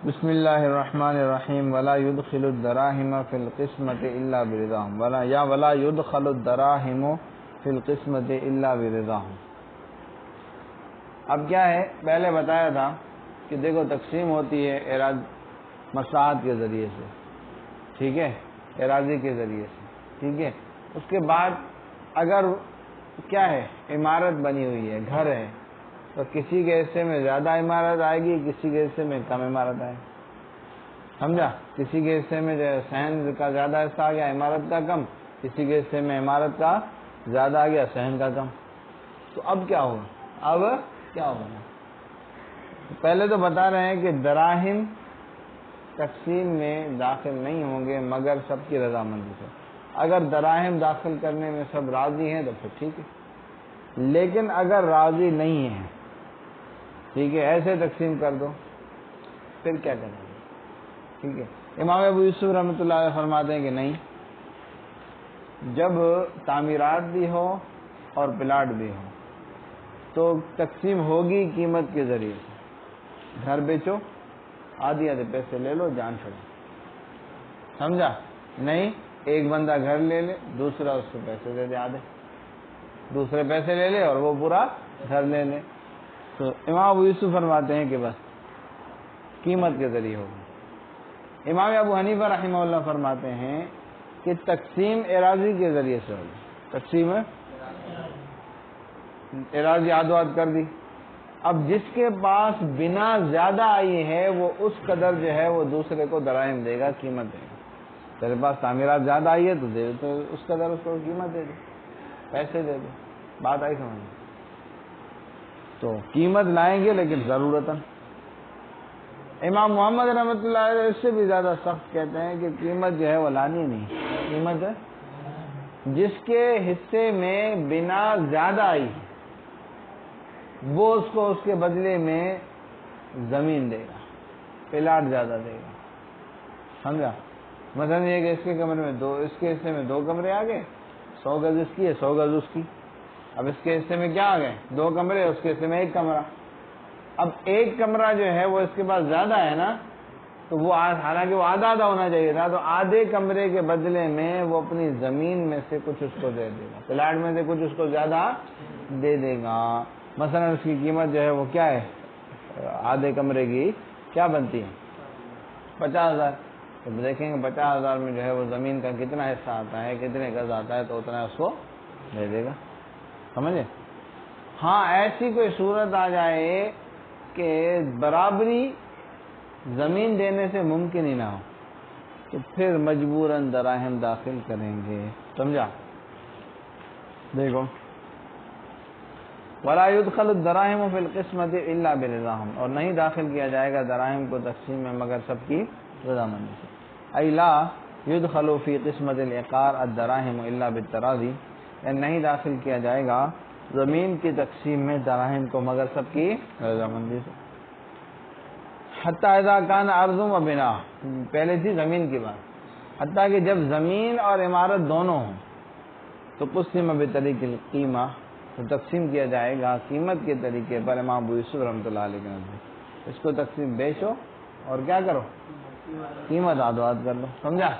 بسم اللہ الرحمن الرحیم ولا يدخل الدراهم في القسمة الا برضاهم ولا يدخل الدراهم في القسمة الا برضاهم۔ اب کیا ہے، پہلے بتایا تھا کہ دیکھو تقسیم ہوتی ہے مصلحت کے ذریعے سے، ٹھیک ہے، اراضی کے ذریعے سے، ٹھیک ہے۔ اس کے بعد اگر کیا ہے، عمارت بنی ہوئی ہے، گھر ہے، تو کسی کے حصے میں زیادہ عمارت آئے گی، کسی کے حصے میں کم عمارت آئے گی، سمجھا؟ کسی کے حصے میں جو ہے صحن کا زیادہ حصہ آ گیا، عمارت کا کم، کسی کے حصے میں عمارت کا زیادہ آ گیا، صحن کا کم۔ تو اب کیا ہوگا؟ پہلے تو بتا رہے ہیں کہ دراہم تقسیم میں داخل نہیں ہوں گے مگر سب کی رضامندی سے۔ اگر دراہم داخل کرنے میں سب راضی ہیں تو پھر ٹھیک ہے، لیکن اگر راضی نہیں ہیں، ٹھیک ہے، ایسے تقسیم کر دو، پھر کیا کریں گے؟ ٹھیک ہے۔ امام ابو یوسف رحمۃ اللہ علیہ فرماتے ہیں کہ نہیں، جب تعمیرات بھی ہو اور پلاٹ بھی ہو تو تقسیم ہوگی قیمت کے ذریعے سے۔ گھر بیچو، آدھی پیسے لے لو، جان چھوڑو، سمجھا؟ نہیں، ایک بندہ گھر لے لے، دوسرا اس کو پیسے دے دے، آدھے دوسرے پیسے لے لے اور وہ پورا گھر لے لے۔ تو امام ابو یوسف فرماتے ہیں کہ بس قیمت کے ذریعے ہوگی۔ امام ابو حنیفہ رحمہ اللہ فرماتے ہیں کہ تقسیم اراضی کے ذریعے سے ہوگی۔ تقسیم اراضی آدھو کر دی، اب جس کے پاس بنا زیادہ آئی ہے وہ اس قدر جو ہے وہ دوسرے کو دراہم دے گا، قیمت دے گا۔ تیرے پاس تعمیرات زیادہ آئی ہے تو دے تو اس قدر اس کو قیمت دے دے، پیسے دے دے۔ بات آئی سمجھ؟ تو قیمت لائیں گے لیکن ضرورتاً۔ امام محمد رحمۃ اللہ علیہ اس سے بھی زیادہ سخت کہتے ہیں کہ قیمت جو ہے وہ لانی نہیں، قیمت جس کے حصے میں بنا زیادہ آئی وہ اس کو اس کے بدلے میں زمین دے گا، پلاٹ زیادہ دے گا، سمجھا؟ مثلا یہ کہ اس کے کمرے میں اس کے حصے میں 2 کمرے آ گئے، 100 گز اس کی ہے، 100 گز اس کی۔ اب اس کے حصے میں کیا آ گئے؟ 2 کمرے، اس کے حصے میں 1 کمرہ۔ اب 1 کمرہ جو ہے وہ اس کے پاس زیادہ ہے نا، تو وہ حالانکہ وہ آدھا ہونا چاہیے تھا، تو آدھے کمرے کے بدلے میں وہ اپنی زمین میں سے کچھ اس کو دے دے گا، پلاٹ میں سے کچھ اس کو زیادہ دے دے گا۔ مثلا اس کی قیمت جو ہے وہ کیا ہے، آدھے کمرے کی کیا بنتی ہے؟ 50,000۔ تو دیکھیں گے 50,000 میں جو ہے وہ زمین کا کتنا حصہ آتا ہے، کتنے گز آتا ہے، تو اتنا اس کو دے دے گا، سمجھے؟ ہاں، ایسی کوئی صورت آ جائے کہ برابری زمین دینے سے ممکن ہی نہ ہو تو پھر مجبوراً دراہم داخل کریں گے، سمجھا؟ دیکھو، ولا يدخل الدراهم في القسمة الا برضاهم، اور نہیں داخل کیا جائے گا دراہم کو تقسیم میں مگر سب کی رضامندی سے۔ ای لا يدخل في قسمة العقار الدراهم الا بالتراضي، یعنی نہیں داخل کیا جائے گا زمین کی تقسیم میں دراہم کو مگر سب کی رضامندی سے۔ حتی اذا كان ارض و بنا، پہلے تھی زمین کی بات، حتیٰ کہ جب زمین اور عمارت دونوں ہوں تو قسم بطریق القیمہ، تو تقسیم کیا جائے گا قیمت کے طریقے پر۔ امام ابو یوسف رحمۃ اللہ علیہ کے نزدیک اس کو تقسیم بیچو اور کیا کرو، قیمت آدھو کر لو، سمجھا؟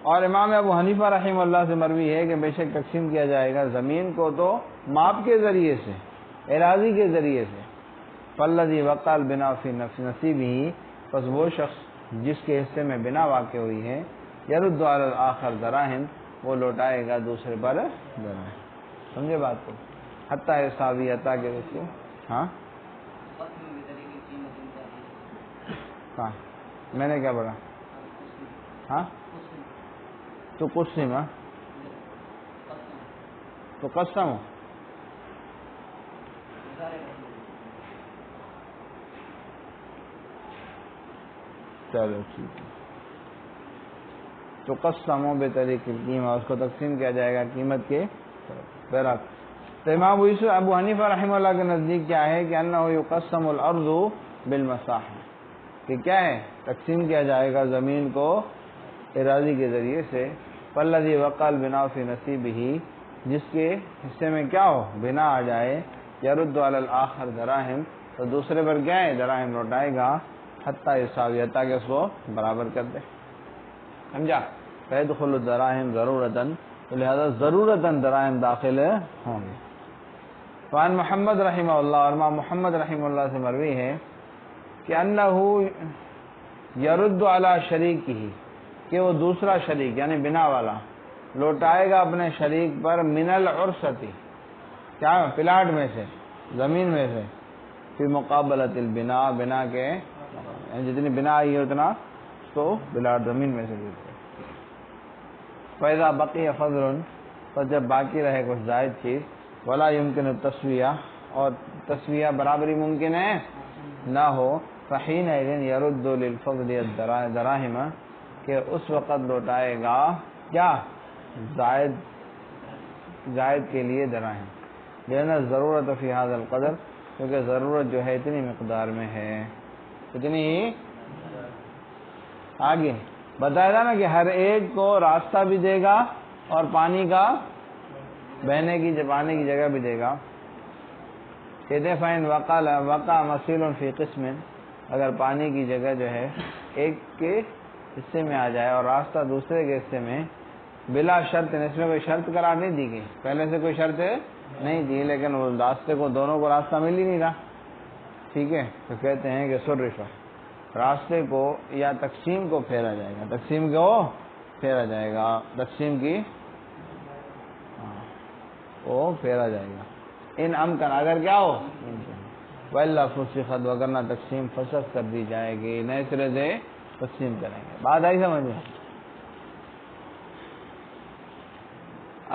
اور امام ابو حنیفہ رحمہ اللہ سے مروی ہے کہ بے شک تقسیم کیا جائے گا زمین کو تو ماپ کے ذریعے سے، اراضی کے ذریعے سے۔ فالذی وقع البناء فی نصیبہ، پس وہ شخص جس کے حصے میں بنا واقع ہوئی ہے، یرد علی الآخر دراہم، وہ لوٹائے گا دوسرے پر دراہم، سمجھے بات کو؟ حتیٰ حسابی، حتیٰ کے رسیو، ہاں ہاں، میں نے کیا پڑھا؟ ہاں تو قسم، تو قسم، چلو ٹھیک ہے، تو قسموں بے طریق قیمہ، اس کو تقسیم کیا جائے گا قیمت کے برابر۔ تو امام ابو حنیفہ رحمہ اللہ کے نزدیک کیا ہے کہ انہ یقسم الارض بالمساحہ، کہ کیا ہے، تقسیم کیا جائے گا زمین کو اراضی کے ذریعے سے۔ فالذی وقع البناء فی نصیبہ، جس کے حصے میں کیا ہو، بنا آ جائے، یرد علی الآخر دراہم، تو دوسرے پر کیا ہے، دراہم لوٹائے گا۔ حتیٰ یساوی، حتیٰ کہ اس کو برابر کر دے. سمجھا؟ فیدخل الدراہم ضرورتاً، تو لہذا ضرورتاً دراہم داخل ہوں گے. وعن محمد رحمہ اللہ، اور امام محمد رحمہ اللہ سے مروی ہے کہ انہ یرد علی شریکہ، کہ وہ دوسرا شریک یعنی بنا والا لوٹائے گا اپنے شریک پر من العرصتی، کیا پلاٹ میں سے، زمین میں سے، فی مقابلۃ البنا، بنا کے یعنی جتنی بنا آئی ہے اتنا اس کو پلاٹ زمین میں سے دیتے. فَإِذَا بَقِيَ فَضْلٌ، تو جب باقی رہے کچھ زائد چیز، وَلَا يُمْكِنُ التَّسْوِيَةُ، اور تسویہ برابری ممکن ہے نہ ہو، فَحِينَئِذٍ يَرُدُّ لِلْفَضْلِ الدَّرَاهِمَ، کہ اس وقت لوٹائے گا کیا زائد کے لیے دراہم، لأن الضرورت فی هذا القدر، کیونکہ ضرورت جو ہے اتنی مقدار میں ہے، اتنی ہی. آگے بتایا تھا نا کہ ہر ایک کو راستہ بھی دے گا اور پانی کا بہنے کی جگہ بھی دے گا. کہتے ہیں فَإِنْ وَقَعَ مَصِيلٌ فِي قِسْمٍ، اگر پانی کی جگہ جو ہے ایک کے حصے میں آ جائے اور راستہ دوسرے کے حصے میں، بلا شرط، اس میں کوئی شرط قرار نہیں دی گئی، پہلے سے کوئی شرط نہیں دی، لیکن وہ راستے کو دونوں کو راستہ مل ہی نہیں رہا، ٹھیک ہے، تو کہتے ہیں کہ صرف راستے کو یا تقسیم کو پھیرا جائے گا، تقسیم کو پھیرا جائے گا، تقسیم کی وہ پھیرا جائے گا. ان امکن، اگر کیا ہو، وَإِلَّا فُسِخَتْ، وگرنہ تقسیم فسخ کر دی جائے گی، نئے سرے سے تقسیم کریں گے. بات آئی سمجھ میں؟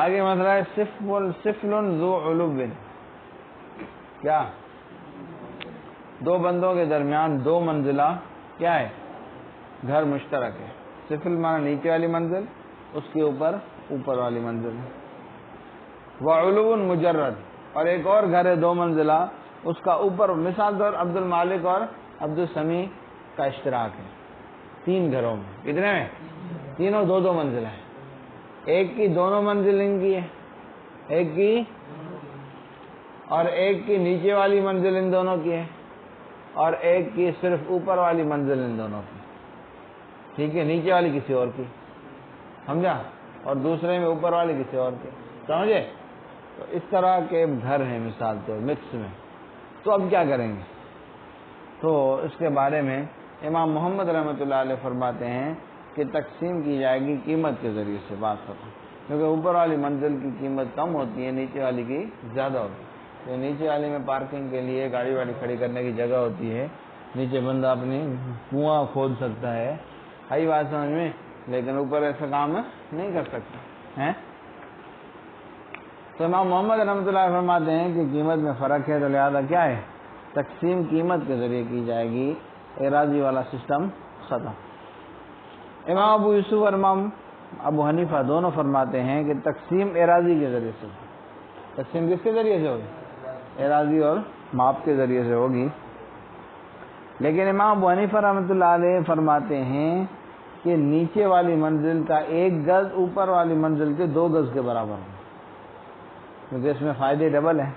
آگے مسئلہ ہے سفل ذو علو، کیا دو بندوں کے درمیان دو منزلہ کیا ہے گھر مشترک ہے. سفل معنی نیچے والی منزل، اس کے اوپر والی منزل ہے. وعلو مجرد، اور ایک اور گھر ہے دو منزلہ، اس کا اوپر، مثال طور عبد المالک اور عبد السمیع کا اشتراک ہے 3 گھروں میں. کتنے میں؟ تینوں دو منزل ہیں. ایک کی دونوں منزل ان کی ہے، ایک کی، اور ایک کی نیچے والی منزل ان دونوں کی ہے، اور ایک کی صرف اوپر والی منزل ان دونوں کی، ٹھیک ہے، نیچے والی کسی اور کی، سمجھا، اور دوسرے میں اوپر والی کسی اور کی، سمجھے. تو اس طرح کے گھر ہیں مثال طور مکس میں. تو اب کیا کریں گے؟ تو اس کے بارے میں امام محمد رحمۃ اللہ علیہ فرماتے ہیں کہ تقسیم کی جائے گی قیمت کے ذریعے سے. بات کروں کیونکہ اوپر والی منزل کی قیمت کم ہوتی ہے، نیچے والی کی زیادہ ہوتی ہے. تو نیچے والی میں پارکنگ کے لیے گاڑی واڑی کھڑی کرنے کی جگہ ہوتی ہے، نیچے بندہ اپنی کنواں کھود سکتا ہے، آئی بات سمجھ میں، لیکن اوپر ایسا کام نہیں کر سکتا ہے. تو امام محمد رحمۃ اللہ فرماتے ہیں کہ قیمت میں فرق ہے، تو لہٰذا کیا ہے، تقسیم قیمت کے ذریعے کی جائے گی، اراضی والا سسٹم ختم. امام ابو یوسف اور امام ابو حنیفہ دونوں فرماتے ہیں کہ تقسیم اراضی کے ذریعے سے. تقسیم کس کے ذریعے سے ہوگی؟ اراضی اور ماپ کے ذریعے سے ہوگی. لیکن امام ابو حنیفہ رحمۃ اللہ علیہ فرماتے ہیں کہ نیچے والی منزل کا 1 گز اوپر والی منزل کے 2 گز کے برابر ہو، کیونکہ اس میں فائدے ڈبل ہیں،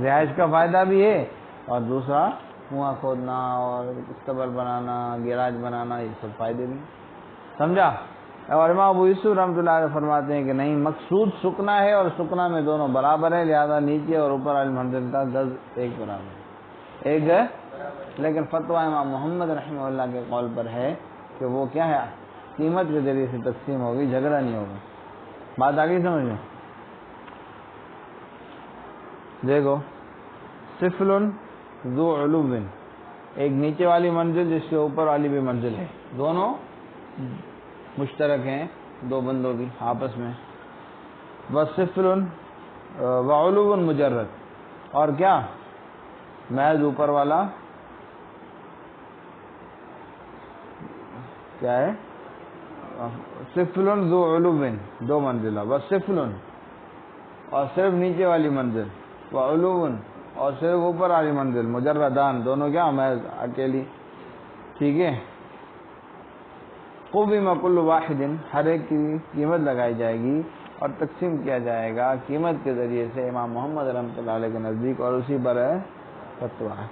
رہائش کا فائدہ بھی ہے اور دوسرا کنواں کھودنا اور استبل بنانا، گیراج بنانا، یہ سب فائدے بھی، سمجھا. اور امام ابو یوسف رحمۃ اللہ علیہ فرماتے ہیں کہ نہیں، مقصود سکنا ہے اور سکنا میں دونوں برابر ہیں، لہذا نیچے اور اوپر والی منزل کا گز 1 برابر ہے، 1 ہے. لیکن فتویٰ امام محمد رحمہ اللہ کے قول پر ہے کہ وہ کیا ہے، قیمت کے ذریعے سے تقسیم ہوگی، جھگڑا نہیں ہوگا. بات آگے سمجھ میں. دیکھو، سفل ذو علو، ایک نیچے والی منزل جس کے اوپر والی بھی منزل ہے، دونوں مشترک ہیں دو بندوں کی آپس میں. وسفل وعلو مجرد، اور کیا محض اوپر والا کیا ہے، سفل ذو علو، 2 منزلہ، وسفل، اور صرف نیچے والی منزل، وعلو، اور صرف اوپر والی منزل، مجردان، دونوں کیا محض اکیلی، ٹھیک ہے. قوم کل واحد، ہر ایک کی قیمت لگائی جائے گی اور تقسیم کیا جائے گا قیمت کے ذریعے سے، امام محمد رحمۃ اللہ علیہ کے نزدیک، اور اسی پر فتویٰ ہے.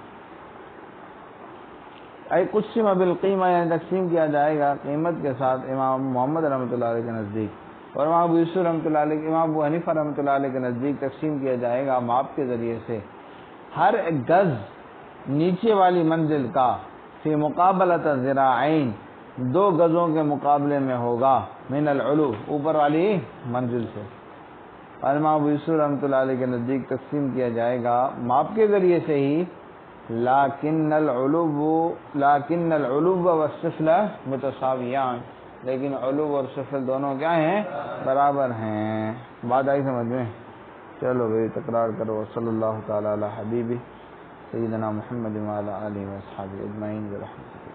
ای قسم بالقیمہ یعنی تقسیم کیا جائے گا قیمت کے ساتھ امام محمد رحمۃ اللہ علیہ کے نزدیک، اور امام ابو یوسف رحمۃ اللہ علیہ، امام ابو حنیفہ رحمۃ اللہ علیہ کے نزدیک تقسیم کیا جائے گا ماپ کے ذریعے سے ہر گز نیچے والی منزل کا فی مقابلۃ الذراعین 2 گزوں کے مقابلے میں ہوگا من العلو اوپر والی منزل سے، اور امام ابو یوسف رحمۃ اللہ علیہ کے نزدیک تقسیم کیا جائے گا ماپ کے ذریعے سے ہی، لیکن العلو والسفل متساویان، لیکن علو اور سفل دونوں کیا ہیں؟ برابر ہیں۔ بات آئی سمجھ میں؟ چلو بھائی تکرار کرو۔ صلی اللہ تعالی علی حبیبی سیدنا محمد وعلی آلہ واصحابہ اجمعین برحمتہ۔